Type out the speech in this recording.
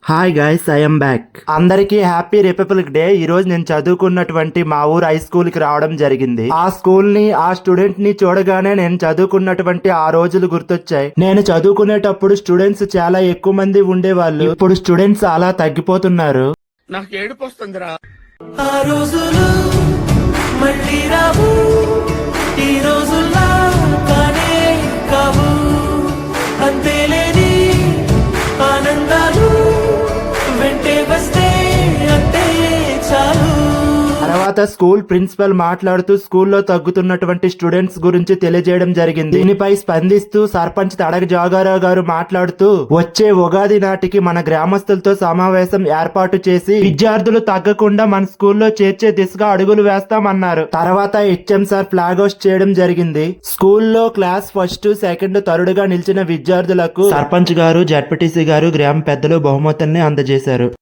Hi guys, I'm back. అందరికీ happy republic day. ఈ రోజు నేను చదువుకున్నటువంటి మా ఊరు హై స్కూల్ కి రావడం జరిగింది. ఆ స్కూల్ ని, ఆ స్టూడెంట్ ని చూడగానే నేను చదువుకున్నటువంటి ఆ రోజులు గుర్తొచ్చాయి. నేను చదువుకునేటప్పుడు స్టూడెంట్స్ చాలా ఎక్కువ మంది ఉండేవాళ్ళు. ఇప్పుడు స్టూడెంట్స్ అలా తగ్గిపోతున్నారు. నాకు ఏడుపు వస్తుందిరా. ఆ రోజులు మళ్ళీ రావు, ఈ రోజుల్లా కానే కావు, అంతేలేని ఆనందాలు వెంటే వస్తే అంతే చాలు. తర్వాత స్కూల్ ప్రిన్సిపల్ మాట్లాడుతూ స్కూల్లో తగ్గుతున్నటువంటి స్టూడెంట్స్ గురించి తెలియజేయడం జరిగింది. దీనిపై స్పందిస్తూ సర్పంచ్ తడక జోగారావు గారు మాట్లాడుతూ వచ్చే ఉగాది నాటికి మన గ్రామస్తులతో సమావేశం ఏర్పాటు చేసి విద్యార్థులు తగ్గకుండా మన స్కూల్లో చేర్చే దిశగా అడుగులు వేస్తామన్నారు. తర్వాత హెచ్ఎం సార్ ఫ్లాగ్ హోస్ట్ చేయడం జరిగింది. స్కూల్లో క్లాస్ ఫస్ట్, సెకండ్, థర్డ్ గా నిలిచిన విద్యార్థులకు సర్పంచ్ గారు, జడ్పీటీసీ గారు, గ్రామ పెద్దలు బహుమతుల్ని అందజేశారు.